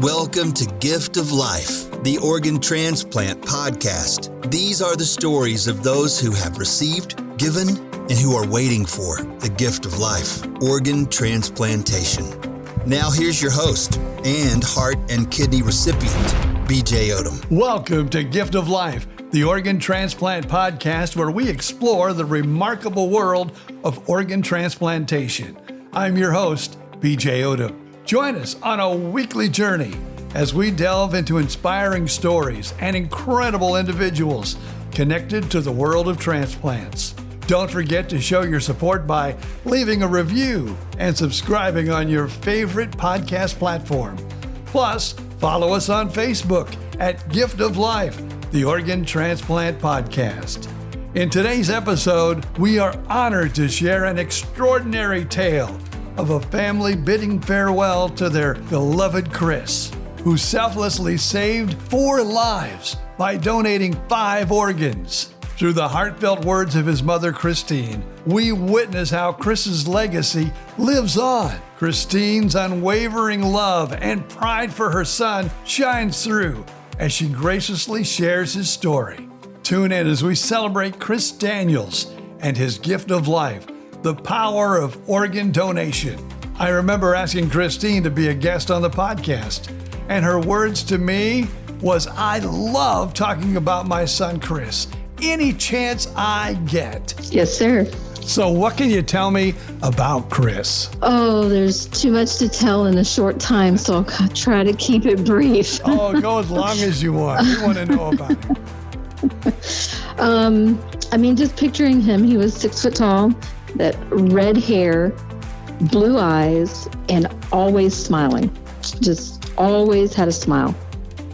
Welcome to Gift of Life, the Organ Transplant podcast. These are the stories of those who have received, given, and who are waiting for the gift of life, organ transplantation. Now here's your host and heart and kidney recipient, BJ Odom. Welcome to Gift of Life, the organ transplant podcast where we explore the remarkable world of organ transplantation. I'm your host, BJ Odom. Join us on a weekly journey as we delve into inspiring stories and incredible individuals connected to the world of transplants. Don't forget to show your support by leaving a review and subscribing on your favorite podcast platform. Plus, follow us on Facebook at Gift of Life, the Organ Transplant Podcast. In today's episode, we are honored to share an extraordinary tale of a family bidding farewell to their beloved Chris, who selflessly saved 4 lives by donating 5 organs. Through the heartfelt words of his mother, Christine, we witness how Chris's legacy lives on. Christine's unwavering love and pride for her son shines through as she graciously shares his story. Tune in as we celebrate Chris Daniels and his gift of life, the power of organ donation. I remember asking Christine to be a guest on the podcast, and her words to me was, "I love talking about my son, Chris, any chance I get." Yes, sir. So what can you tell me about Chris? Oh, there's too much to tell in a short time, so I'll try to keep it brief. Oh, go as long as you want. We want to know about him. Just picturing him, he was 6 foot tall, that red hair, blue eyes, and always smiling. Just always had a smile.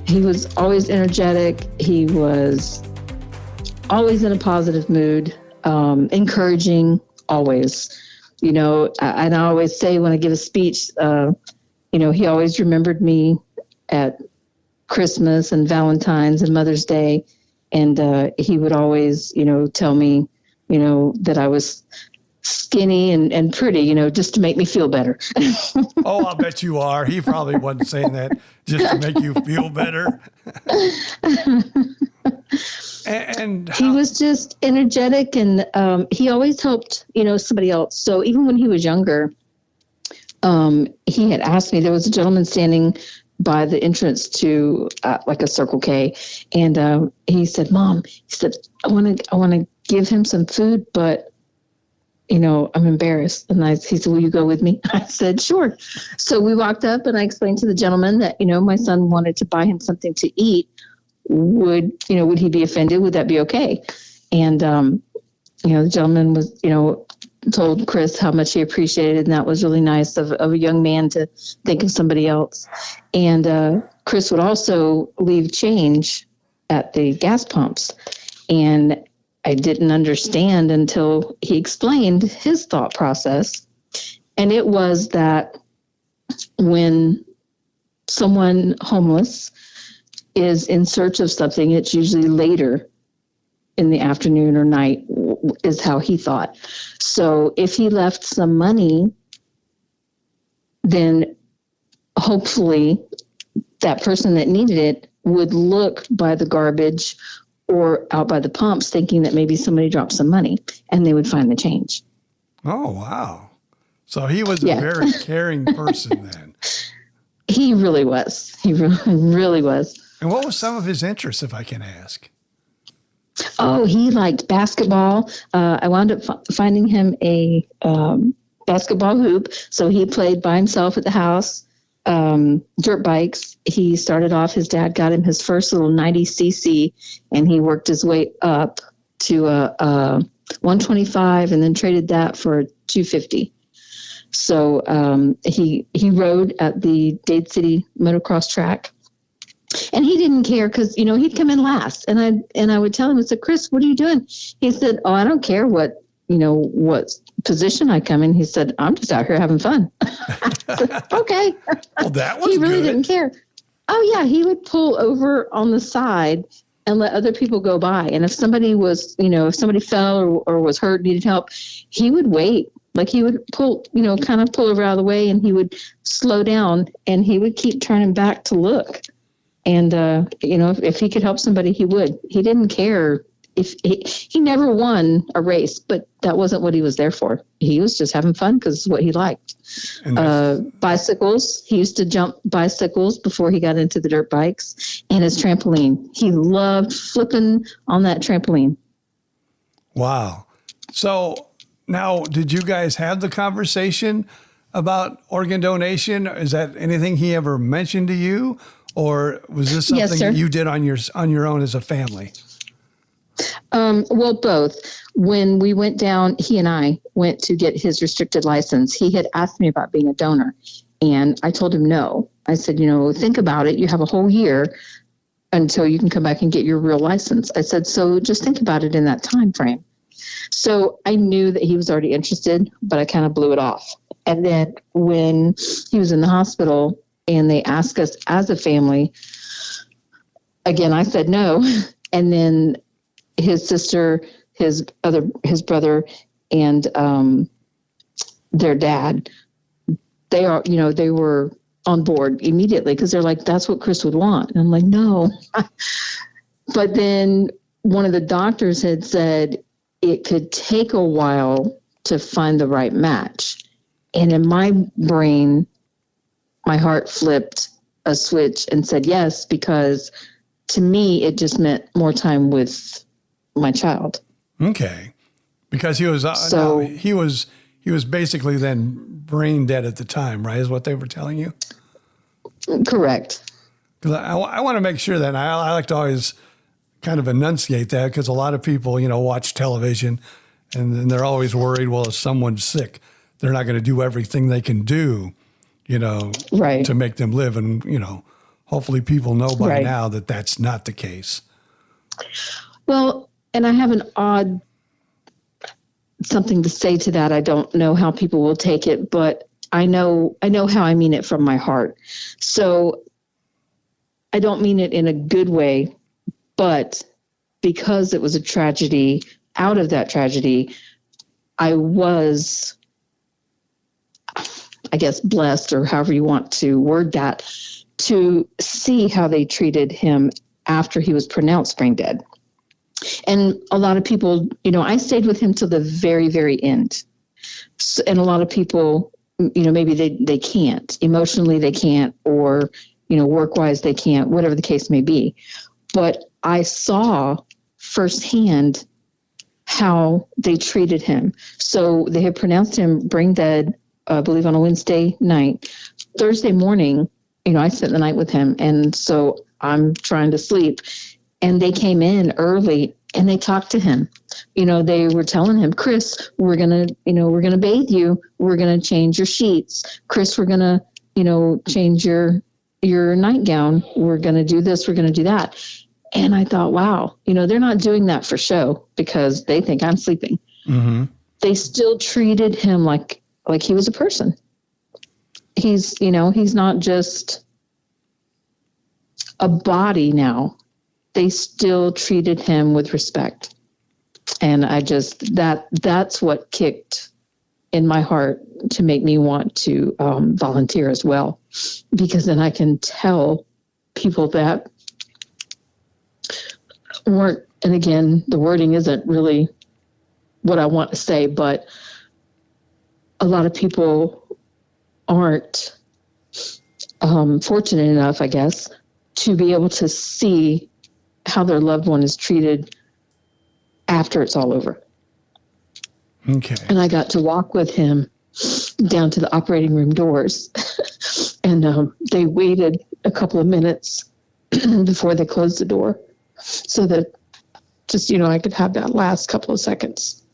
He was always energetic. He was always in a positive mood, encouraging, always. And I always say when I give a speech, he always remembered me at Christmas and Valentine's and Mother's Day. And he would always, tell me, that I was skinny and pretty, just to make me feel better. Oh, I'll bet you are. He probably wasn't saying that just to make you feel better. And he was just energetic, and he always helped, somebody else. So even when he was younger, he had asked me, there was a gentleman standing by the entrance to like a Circle K, and he said, "Mom," he said, I want to give him some food, but I'm embarrassed." And he said, "Will you go with me?" I said, "Sure." So we walked up, and I explained to the gentleman that, my son wanted to buy him something to eat. Would he be offended? Would that be okay? And, the gentleman was, told Chris how much he appreciated it. And that was really nice of a young man to think of somebody else. And Chris would also leave change at the gas pumps. And I didn't understand until he explained his thought process. And it was that when someone homeless is in search of something, it's usually later in the afternoon or night, is how he thought. So if he left some money, then hopefully that person that needed it would look by the garbage or out by the pumps thinking that maybe somebody dropped some money, and they would find the change. Oh, wow. So he was a very caring person then. He really was. He really was. And what was some of his interests, if I can ask? Oh, he liked basketball. I wound up finding him a basketball hoop. So he played by himself at the house, dirt bikes. He started off, his dad got him his first little 90cc, and he worked his way up to a 125 and then traded that for a 250. So he rode at the Dade City motocross track. And he didn't care because, he'd come in last. And I would tell him, I said, "Chris, what are you doing?" He said, "Oh, I don't care what position I come in." He said, "I'm just out here having fun." I said, "Okay." Well, that was He really good. didn't care. Oh, yeah. He would pull over on the side and let other people go by. And if somebody was, if somebody fell or was hurt, needed help, he would wait Like he would pull, kind of pull over out of the way, and he would slow down, and he would keep turning back to look. And, if he could help somebody, he would. He didn't care if he never won a race, but that wasn't what he was there for. He was just having fun because it's what he liked. Bicycles. He used to jump bicycles before he got into the dirt bikes, and his trampoline. He loved flipping on that trampoline. Wow. So now, did you guys have the conversation about organ donation? Is that anything he ever mentioned to you, or was this something that you did on your own as a family? Well, both. When we went down, he and I went to get his restricted license. He had asked me about being a donor, and I told him no. I said, think about it. You have a whole year until you can come back and get your real license. I said, so just think about it in that time frame. So I knew that he was already interested, but I kind of blew it off. And then when he was in the hospital and they asked us as a family, again, I said no. And then his sister, his brother, and their dad, they were on board immediately because they're like, that's what Chris would want. And I'm like, no. But then one of the doctors had said it could take a while to find the right match. And in my brain, my heart flipped a switch and said yes, because to me, it just meant more time with my child. Okay. Because he was, he was basically then brain dead at the time, right? Is what they were telling you? Correct. Because I want to make sure that I like to always kind of enunciate that, because a lot of people, watch television and they're always worried, well, if someone's sick, they're not going to do everything they can do, right, to make them live. And, hopefully people know by now that that's not the case. Well, and I have an odd something to say to that. I don't know how people will take it, but I know how I mean it from my heart. So I don't mean it in a good way, but because it was a tragedy, out of that tragedy, I was, I guess, blessed, or however you want to word that, to see how they treated him after he was pronounced brain dead. And a lot of people, I stayed with him till the very, very end. So, and a lot of people, maybe they can't. Emotionally, they can't, or, work-wise, they can't, whatever the case may be. But I saw firsthand how they treated him. So they had pronounced him brain dead, I believe on a Wednesday night. Thursday morning, I spent the night with him. And so I'm trying to sleep. And they came in early and they talked to him. They were telling him, Chris, we're going to bathe you. We're going to change your sheets. Chris, we're going to, change your nightgown. We're going to do this. We're going to do that. And I thought, wow, they're not doing that for show because they think I'm sleeping. Mm-hmm. They still treated him like he was a person. He's not just a body now. They still treated him with respect. And I just, that's what kicked in my heart to make me want to volunteer as well. Because then I can tell people that weren't, and again, the wording isn't really what I want to say, but a lot of people aren't fortunate enough, I guess, to be able to see how their loved one is treated after it's all over. Okay. And I got to walk with him down to the operating room doors. And they waited a couple of minutes before they closed the door so that just, I could have that last couple of seconds.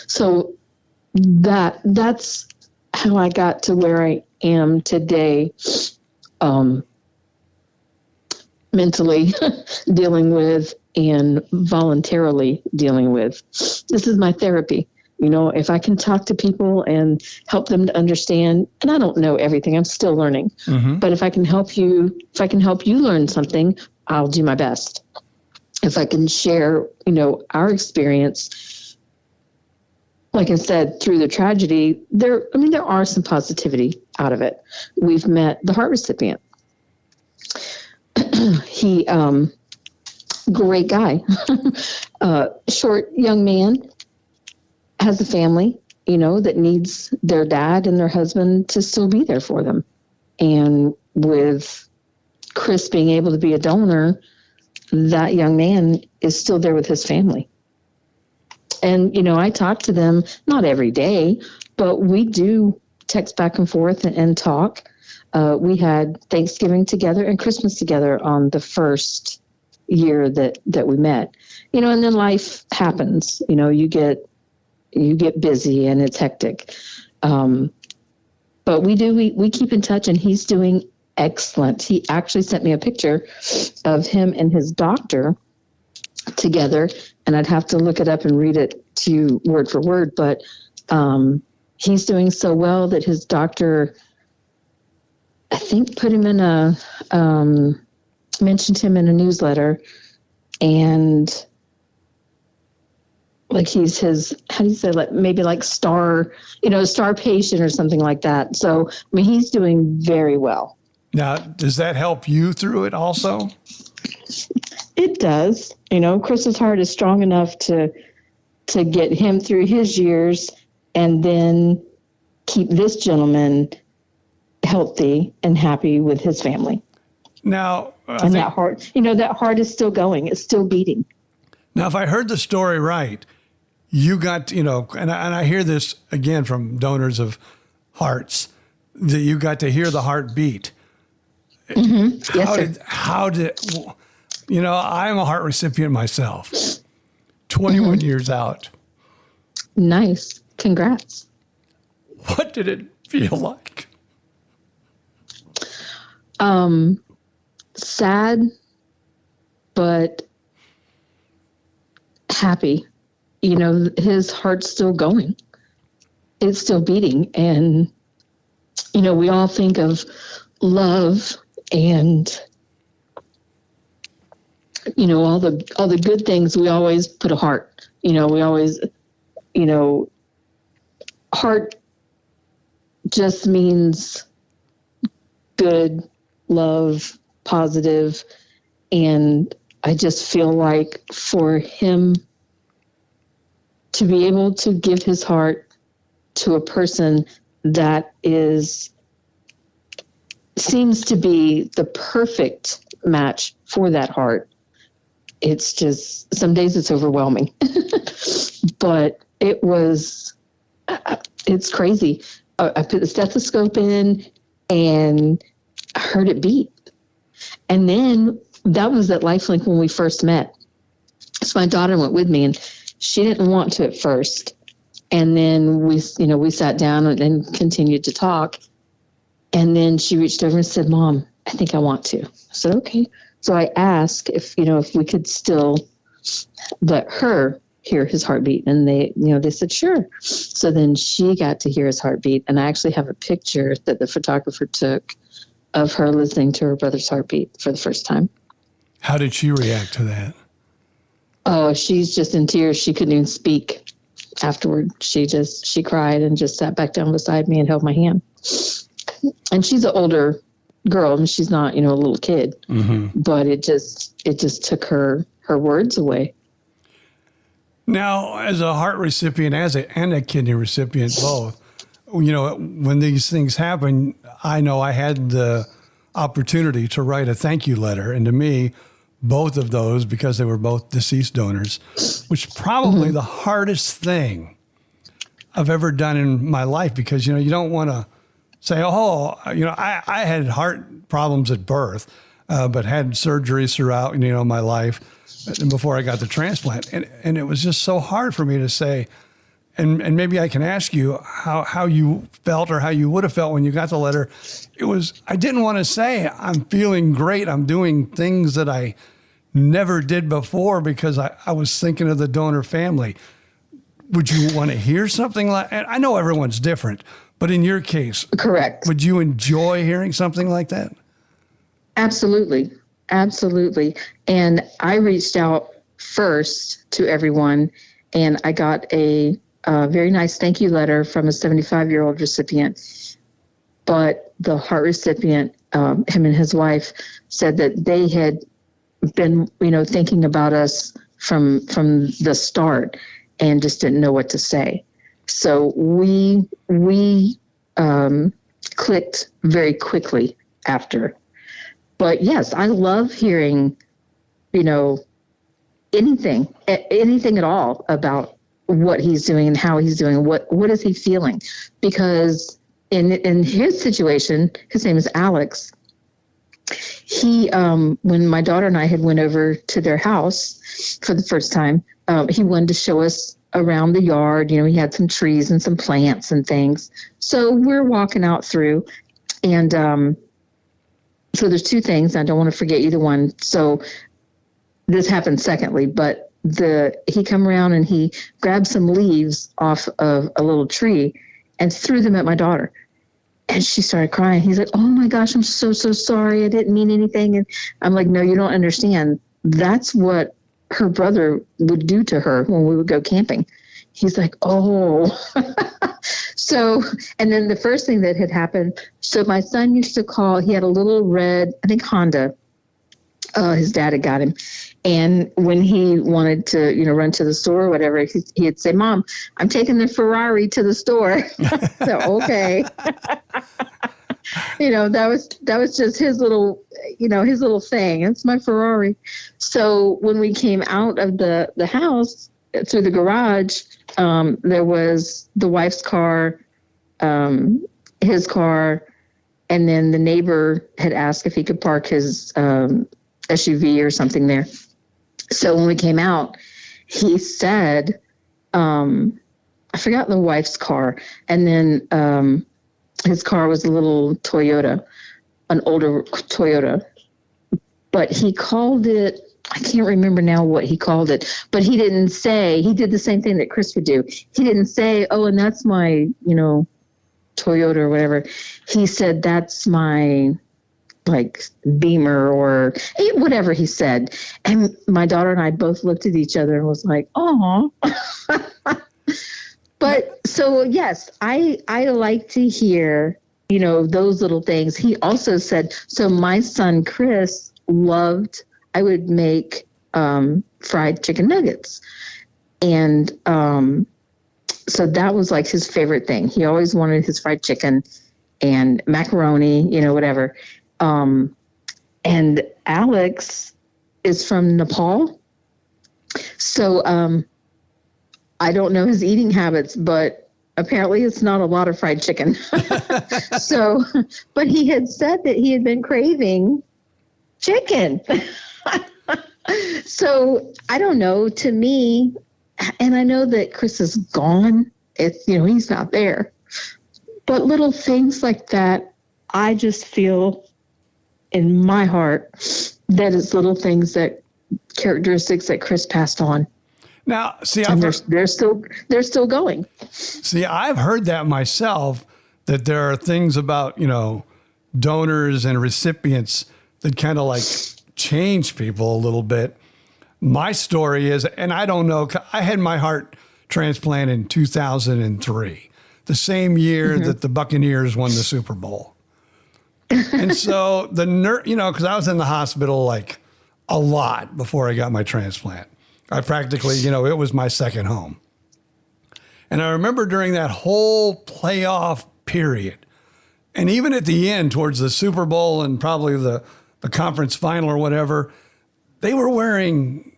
So that's how I got to where I am today, mentally dealing with and voluntarily dealing with. This is my therapy. If I can talk to people and help them to understand, and I don't know everything, I'm still learning, but if I can help you learn something, I'll do my best. If I can share, our experience, like I said, through the tragedy, there are some positivity out of it. We've met the heart recipient. He, great guy, short young man, has a family, that needs their dad and their husband to still be there for them. And with Chris being able to be a donor, that young man is still there with his family. And, I talk to them, not every day, but we do text back and forth and talk. We had Thanksgiving together and Christmas together on the first year that we met, and then life happens, you get busy and it's hectic. But we keep in touch, and he's doing excellent. He actually sent me a picture of him and his doctor together, and I'd have to look it up and read it to you word for word, but he's doing so well that his doctor, I think, put him in mentioned him in a newsletter, and like he's his, how do you say, like maybe like star patient or something like that. So, he's doing very well. Now, does that help you through it also? It does. Chris's heart is strong enough to get him through his years and then keep this gentleman healthy and happy with his family. Now, that heart is still going. It's still beating. Now, if I heard the story right, you got, and I hear this again from donors of hearts, that you got to hear the heart beat. Mm-hmm. Yes, sir. How did, I'm a heart recipient myself, 21 years out. Nice. Congrats. What did it feel like? Sad, but happy. His heart's still going. It's still beating. And, we all think of love and, all the good things. We always put a heart, we always, heart just means good, love, positive. And I just feel like for him to be able to give his heart to a person that seems to be the perfect match for that heart, it's just, some days it's overwhelming. But it's crazy. I put the stethoscope in and I heard it beat. And then that was at LifeLink when we first met. So my daughter went with me, and she didn't want to at first. And then we sat down and continued to talk. And then she reached over and said, "Mom, I think I want to." I said, "Okay." So I asked if we could still let her hear his heartbeat. And they said, "Sure." So then she got to hear his heartbeat. And I actually have a picture that the photographer took of her listening to her brother's heartbeat for the first time. How did she react to that? Oh, she's just in tears. She couldn't even speak afterward. She cried and just sat back down beside me and held my hand. And she's an older girl, and she's not, a little kid, mm-hmm. But it just took her words away. Now, as a heart recipient, and a kidney recipient, both, when these things happen, I know I had the opportunity to write a thank you letter. And to me, both of those, because they were both deceased donors, was probably mm-hmm. the hardest thing I've ever done in my life, because, you don't want to say, I had heart problems at birth, but had surgeries throughout, my life before I got the transplant. And it was just so hard for me to say, and maybe I can ask you how you felt, or how you would have felt when you got the letter. I didn't want to say, I'm feeling great, I'm doing things that I never did before, because I was thinking of the donor family. Would you want to hear something like, and I know everyone's different, but in your case, correct, would you enjoy hearing something like that? Absolutely. Absolutely. And I reached out first to everyone, and I got a a very nice thank you letter from a 75-year-old recipient. But the heart recipient, him and his wife, said that they had been, thinking about us from the start and just didn't know what to say. So we clicked very quickly after. But yes, I love hearing, anything at all about what he's doing and how he's doing. What is he feeling? Because in his situation, his name is Alex. He, when my daughter and I had went over to their house for the first time, he wanted to show us around the yard. He had some trees and some plants and things. So we're walking out through, and so there's two things. I don't want to forget either one. So this happened secondly, but he come around and he grabbed some leaves off of a little tree and threw them at my daughter. And she started crying. He's like, "Oh my gosh, I'm so sorry. I didn't mean anything." And I'm like, "No, you don't understand. That's what her brother would do to her when we would go camping." He's like, "Oh." So, and then the first thing that had happened, so my son used to call, he had a little red, I think Honda. His dad had got him. And when he wanted to, run to the store or whatever, he'd say, "Mom, I'm taking the Ferrari to the store." So, okay. That was just his little thing. It's my Ferrari. So when we came out of the house through the garage, there was the wife's car, his car, and then the neighbor had asked if he could park his SUV or something there. So when we came out, he said, I forgot the wife's car. And then his car was a little Toyota, an older Toyota. But he called it, I can't remember now what he called it, but he didn't say, he did the same thing that Chris would do. He didn't say, "Oh, and that's my, Toyota or whatever." He said, "That's my Beamer," or whatever he said. And my daughter and I both looked at each other and was like, "Oh." But so, yes, I like to hear, those little things. He also said, so my son, Chris, I would make fried chicken nuggets. And so that was like his favorite thing. He always wanted his fried chicken and macaroni, whatever. And Alex is from Nepal. So I don't know his eating habits, but apparently it's not a lot of fried chicken. So, but he had said that he had been craving chicken. So I don't know, to me, and I know that Chris is gone. It's, he's not there, but little things like that, I just feel in my heart that it's little things, characteristics that Chris passed on. Now, see, they're still going. See, I've heard that myself, that there are things about, donors and recipients that kind of change people a little bit. My story is, and I don't know, I had my heart transplant in 2003, the same year that the Buccaneers won the Super Bowl. And so the nurse, because I was in the hospital a lot before I got my transplant. I practically, it was my second home. And I remember during that whole playoff period, and even at the end towards the Super Bowl and probably the conference final or whatever, they were wearing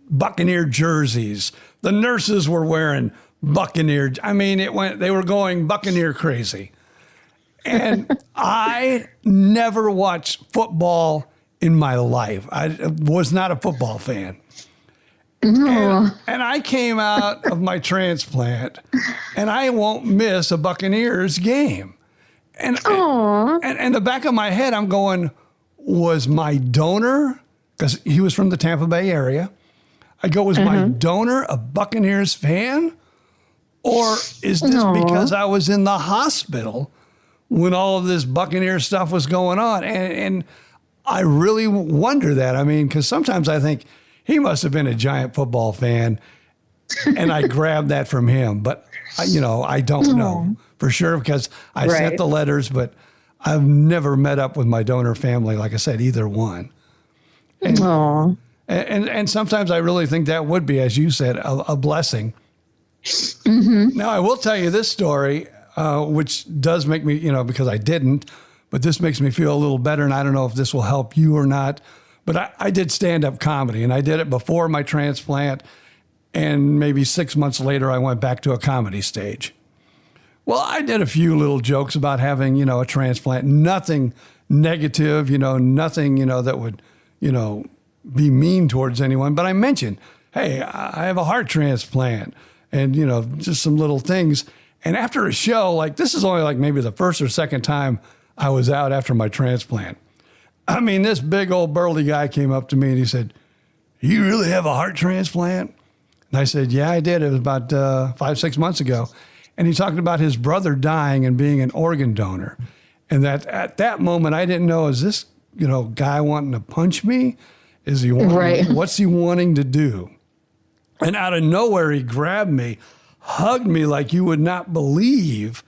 Buccaneer jerseys. The nurses were wearing Buccaneer. I mean, they were going Buccaneer crazy. And I never watched football in my life. I was not a football fan. No. And I came out of my transplant, and I won't miss a Buccaneers game. And in the back of my head, I'm going, was my donor, because he was from the Tampa Bay area, I go, was my donor a Buccaneers fan? Or is this because I was in the hospital when all of this Buccaneer stuff was going on? And I really wonder that. I mean, because sometimes I think, he must have been a giant football fan. and I grabbed that from him. But, I don't know for sure because I sent the letters, but I've never met up with my donor family, like I said, either one. And sometimes I really think that would be, as you said, a blessing. Mm-hmm. Now, I will tell you this story, which does make me, because I didn't, but this makes me feel a little better. And I don't know if this will help you or not, but I did stand-up comedy, and I did it before my transplant. And maybe 6 months later, I went back to a comedy stage. Well, I did a few little jokes about having, a transplant, nothing negative, nothing, that would, be mean towards anyone. But I mentioned, hey, I have a heart transplant and, just some little things. And after a show, like this is only like maybe the first or second time I was out after my transplant. I mean, this big old burly guy came up to me and he said, "You really have a heart transplant?" And I said, "Yeah, I did. It was about 5-6 months ago." And he talked about his brother dying and being an organ donor. And that at that moment, I didn't know, is this, guy wanting to punch me? Is he wanting, what's he wanting to do? And out of nowhere, he grabbed me, hugged me like you would not believe,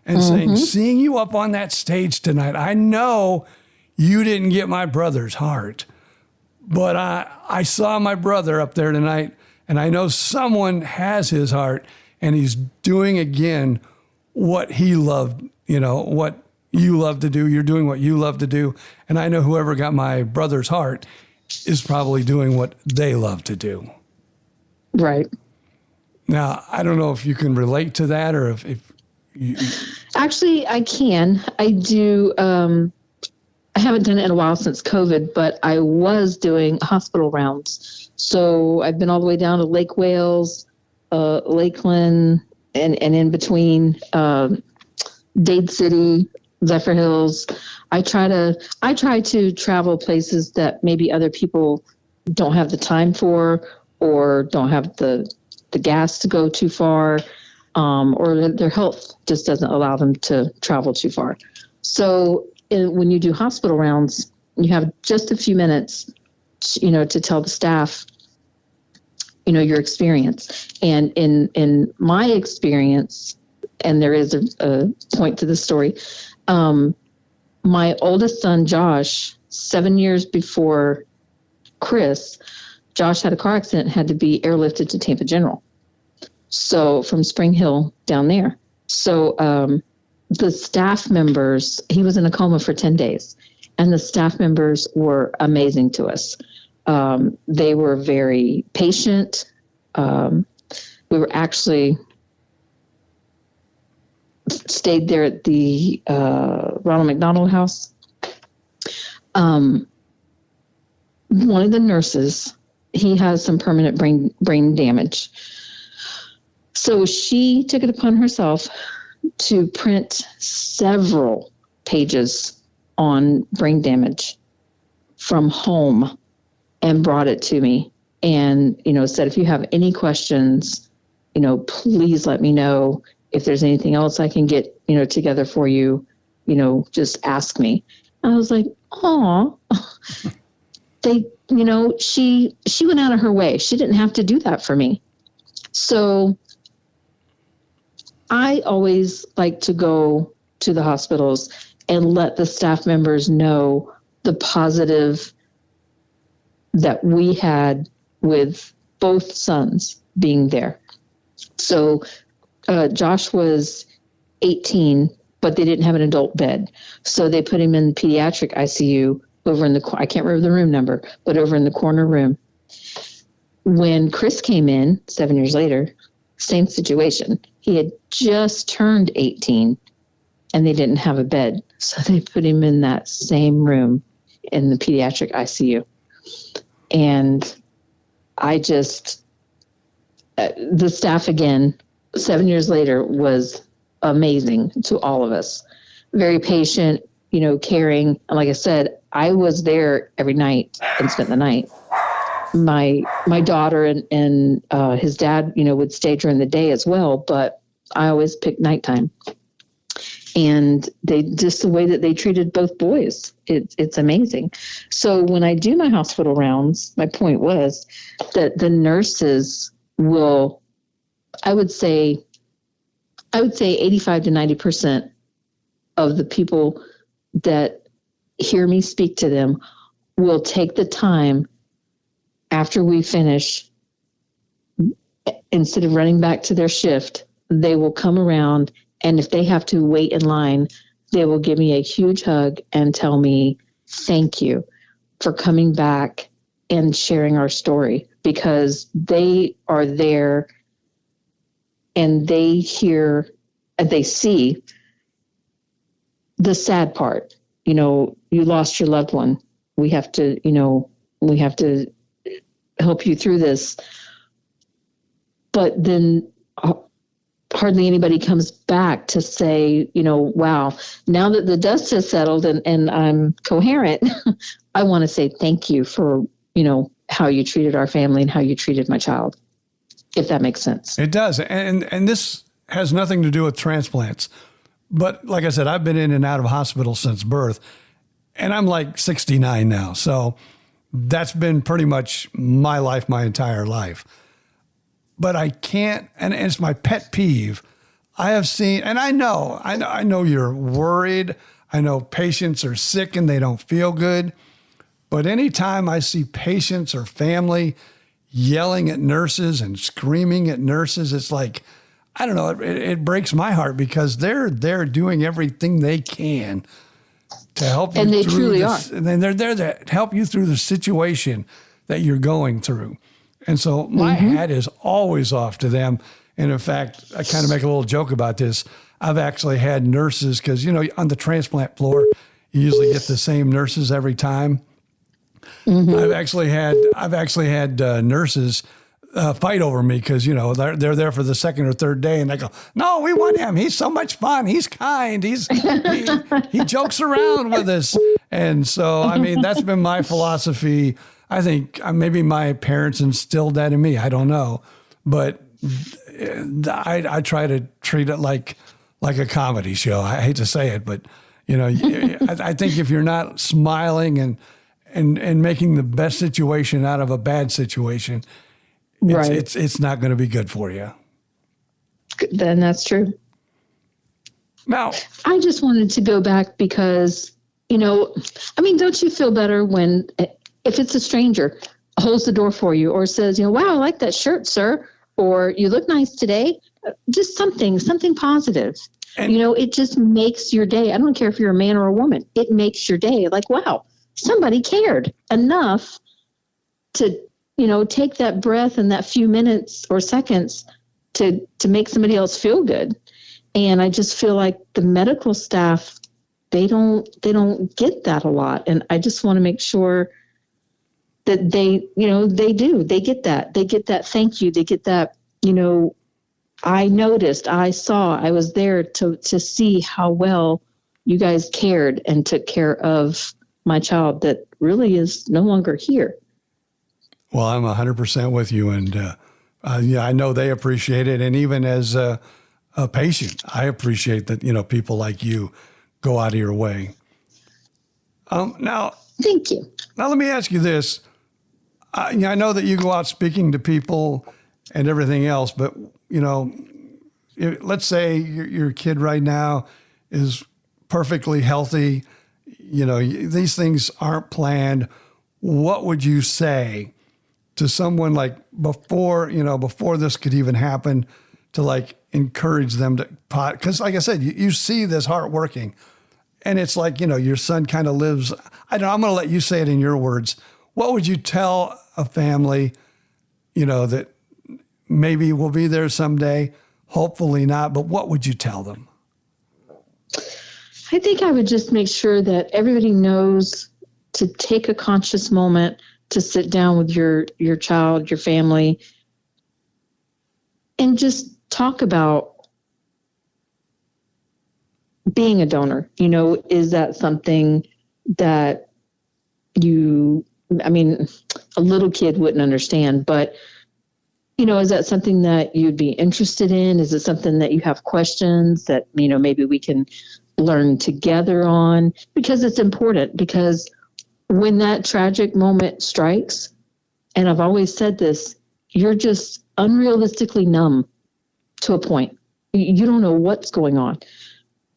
and saying, "Seeing you up on that stage tonight, I know you didn't get my brother's heart, but I saw my brother up there tonight, and I know someone has his heart, and he's doing again what he loved, what you love to do. You're doing what you love to do. And I know whoever got my brother's heart is probably doing what they love to do." Right. Now, I don't know if you can relate to that or if you... Actually, I can. I do. I haven't done it in a while since COVID, but I was doing hospital rounds. So I've been all the way down to Lake Wales, Lakeland, and in between, Dade City, Zephyr Hills. I try to travel places that maybe other people don't have the time for, or don't have the gas to go too far, or their health just doesn't allow them to travel too far. So when you do hospital rounds, you have just a few minutes, to tell the staff, your experience. And in my experience, and there is a point to the story, my oldest son, Josh, 7 years before Chris, Josh had a car accident and had to be airlifted to Tampa General. So from Spring Hill down there. So the staff members, he was in a coma for 10 days, and the staff members were amazing to us. They were very patient. We were actually stayed there at the Ronald McDonald House. One of the nurses, he has some permanent brain damage. So she took it upon herself to print several pages on brain damage from home and brought it to me, and, said, "If you have any questions, please let me know. If there's anything else I can get, together for you, just ask me." And I was like, "Oh, they, she went out of her way. She didn't have to do that for me." So I always like to go to the hospitals and let the staff members know the positive that we had with both sons being there. So Josh was 18, but they didn't have an adult bed. So they put him in pediatric ICU over in I can't remember the room number, but over in the corner room. When Chris came in 7 years later, same situation. He had just turned 18 and they didn't have a bed. So they put him in that same room in the pediatric ICU. And I just, the staff again, 7 years later, was amazing to all of us. Very patient, caring. And like I said, I was there every night and spent the night. My daughter and his dad, would stay during the day as well, but I always picked nighttime. And just the way that they treated both boys, it's amazing. So when I do my hospital rounds, my point was that the nurses will I would say 85 to 90% of the people that hear me speak to them will take the time after we finish. Instead of running back to their shift, they will come around, and if they have to wait in line, they will give me a huge hug and tell me, thank you for coming back and sharing our story, because they are there and they hear and they see the sad part. You lost your loved one. We have to help you through this. But then hardly anybody comes back to say, wow, now that the dust has settled and I'm coherent, I want to say thank you for, how you treated our family and how you treated my child, if that makes sense. It does. And this has nothing to do with transplants. But like I said, I've been in and out of hospitals since birth, and I'm like 69 now. So that's been pretty much my life, my entire life. But I can't, and it's my pet peeve. I have seen, and I know you're worried. I know patients are sick and they don't feel good. But anytime I see patients or family yelling at nurses and screaming at nurses, it's like, I don't know, it breaks my heart, because they're doing everything they can to help you. And they through truly this, are. and then they're there to help you through the situation that you're going through. And so my hat is always off to them. And in fact, I kind of make a little joke about this. I've actually had nurses, because, on the transplant floor, you usually get the same nurses every time. Mm-hmm. I've actually had nurses fight over me, because, they're there for the second or third day, and they go, no, we want him. He's so much fun. He's kind. He jokes around with us. And so, that's been my philosophy. I think maybe my parents instilled that in me. I don't know, but I try to treat it like a comedy show. I hate to say it, but I think if you're not smiling and making the best situation out of a bad situation, it's not going to be good for you. Then that's true. Now, I just wanted to go back because, don't you feel better if it's a stranger holds the door for you or says, wow, I like that shirt, sir, or you look nice today, just something positive. And, it just makes your day. I don't care if you're a man or a woman. It makes your day like, wow, somebody cared enough to, take that breath and that few minutes or seconds to make somebody else feel good. And I just feel like the medical staff, they don't get that a lot. And I just want to make sure that they get that thank you. They get that, I noticed, I saw, I was there to see how well you guys cared and took care of my child that really is no longer here. Well, I'm 100% with you. And I know they appreciate it. And even as a patient, I appreciate that, people like you go out of your way. Now, thank you. Now, let me ask you this. I know that you go out speaking to people and everything else, but, let's say your kid right now is perfectly healthy. These things aren't planned. What would you say to someone like before this could even happen, to encourage them to pot? Because like I said, you see this heart working, and it's like, your son kind of lives. I'm going to let you say it in your words. What would you tell a family, that maybe will be there someday, hopefully not, but what would you tell them? I think I would just make sure that everybody knows to take a conscious moment to sit down with your child, your family, and just talk about being a donor. Is that something that a little kid wouldn't understand, but, is that something that you'd be interested in? Is it something that you have questions that, maybe we can learn together on? Because it's important, because when that tragic moment strikes, and I've always said this, you're just unrealistically numb. to a point. You don't know what's going on.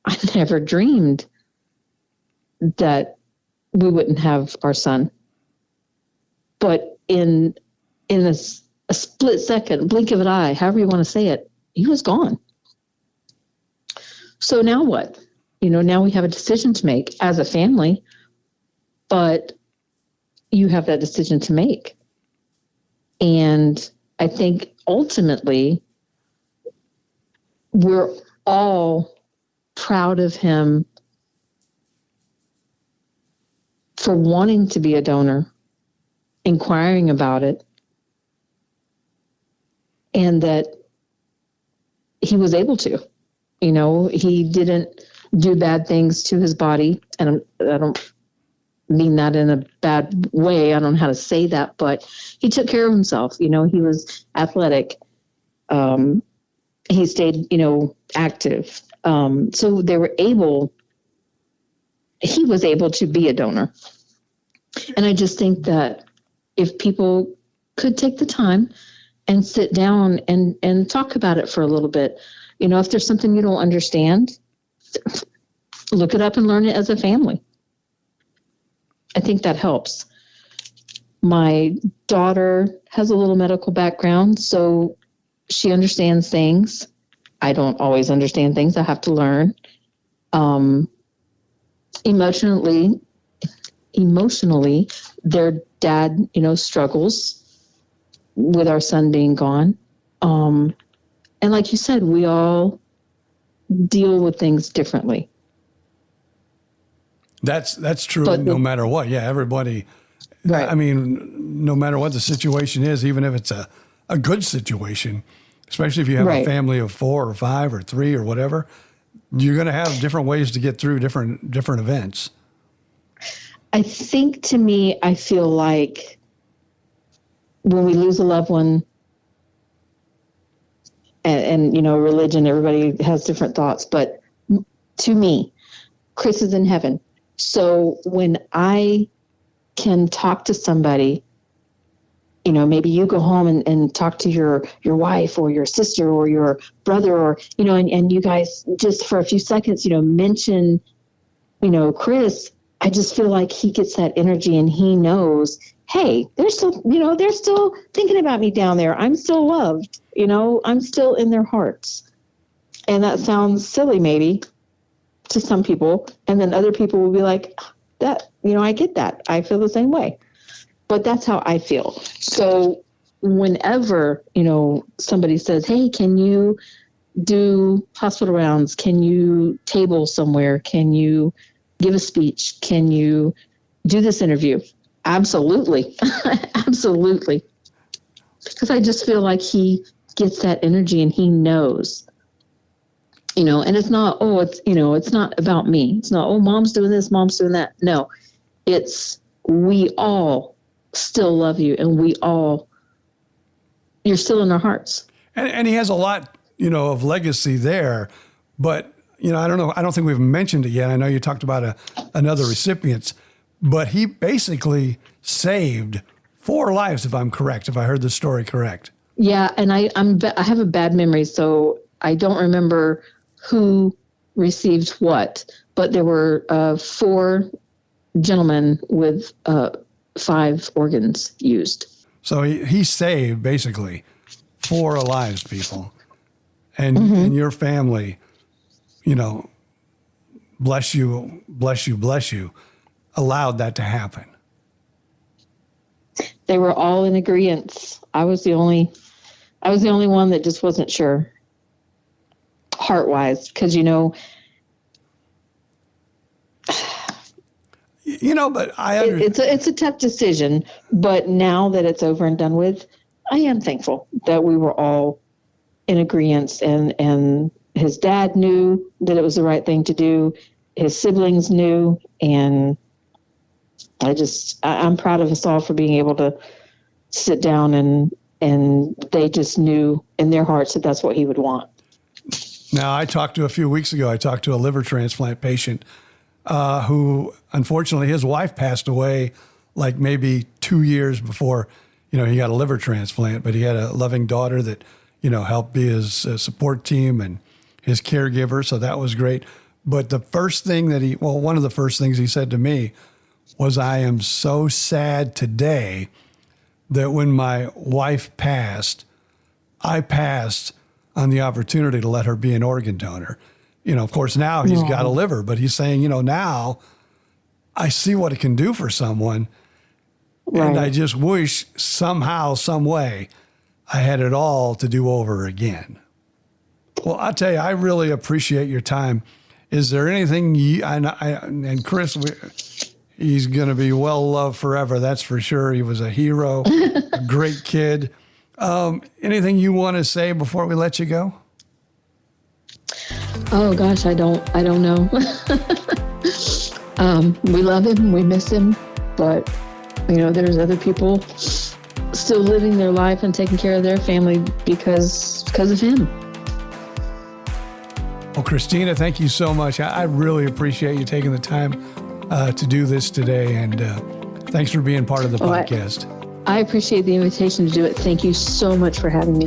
I never dreamed that we wouldn't have our son. But in a split second, blink of an eye, however you want to say it, he was gone. So now what? Now we have a decision to make as a family, but you have that decision to make. And I think ultimately we're all proud of him for wanting to be a donor, inquiring about it, and that he was able to. He didn't do bad things to his body. And I don't mean that in a bad way. I don't know how to say that, but he took care of himself. He was athletic. He stayed, active. So he was able to be a donor. And I just think that if people could take the time and sit down and talk about it for a little bit, if there's something you don't understand, look it up and learn it as a family. I think that helps. My daughter has a little medical background, so she understands things. I don't always understand things. I have to learn. Emotionally, their dad, struggles with our son being gone. And like you said, we all deal with things differently. That's true. But no matter what. Yeah. Everybody, right. I mean, no matter what the situation is, even if it's a good situation, especially if you have Right. a family of 4 or 5 or 3 or whatever, you're going to have different ways to get through different events. I think to me, I feel like when we lose a loved one, and religion, everybody has different thoughts, but to me, Chris is in heaven. So when I can talk to somebody, maybe you go home and talk to your wife or your sister or your brother, or, and you guys just for a few seconds, mention, Chris, I just feel like he gets that energy and he knows, hey, they're still thinking about me down there. I'm still loved, I'm still in their hearts. And that sounds silly maybe to some people. And then other people will be like, that, I get that. I feel the same way. But that's how I feel. So whenever, somebody says, hey, can you do hospital rounds? Can you table somewhere? Can you give a speech? Can you do this interview? Absolutely. Absolutely. Because I just feel like he gets that energy and he knows, and it's not, it's not about me. It's not, mom's doing this, mom's doing that. No, it's we all still love you and you're still in our hearts. And he has a lot, of legacy there, but, I don't know. I don't think we've mentioned it yet. I know you talked about another recipient, but he basically saved 4 lives, if I'm correct, if I heard the story correct. Yeah. And I have a bad memory, so I don't remember who received what, but there were 4 gentlemen with 5 organs used. So he saved basically 4 lives, people. And your family, bless you, allowed that to happen. They were all in agreement. I was the only one that just wasn't sure, heart-wise, because but I understand. it's a tough decision. But now that it's over and done with, I am thankful that we were all in agreement, and his dad knew that it was the right thing to do. His siblings knew, and I'm proud of us all for being able to sit down and they just knew in their hearts that that's what he would want. Now, a few weeks ago, I talked to a liver transplant patient who, unfortunately, his wife passed away like maybe 2 years before, he got a liver transplant, but he had a loving daughter that, help be his support team and his caregiver. So that was great. But the first thing one of the first things he said to me was, I am so sad today that when my wife passed, I passed on the opportunity to let her be an organ donor. Of course, now he's got a liver, but he's saying, now I see what it can do for someone. Right. And I just wish somehow, some way, I had it all to do over again. Well, I'll tell you, I really appreciate your time. Is there anything and Chris, he's going to be well loved forever. That's for sure. He was a hero, a great kid. Anything you want to say before we let you go? Oh gosh, I don't know. We love him, we miss him, but there's other people still living their life and taking care of their family because of him. Well, Christina, thank you so much. I really appreciate you taking the time to do this today, and thanks for being part of the podcast. I appreciate the invitation to do it. Thank you so much for having me.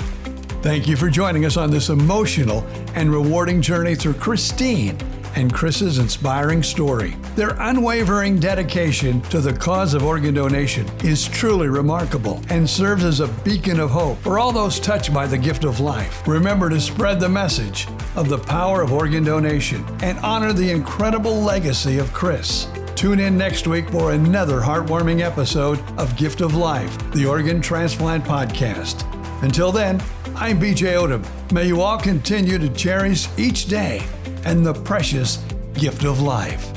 Thank you for joining us on this emotional and rewarding journey through Christine and Chris's inspiring story. Their unwavering dedication to the cause of organ donation is truly remarkable and serves as a beacon of hope for all those touched by the gift of life. Remember to spread the message of the power of organ donation and honor the incredible legacy of Chris. Tune in next week for another heartwarming episode of Gift of Life, the Organ Transplant Podcast. Until then, I'm BJ Odom. May you all continue to cherish each day and the precious gift of life.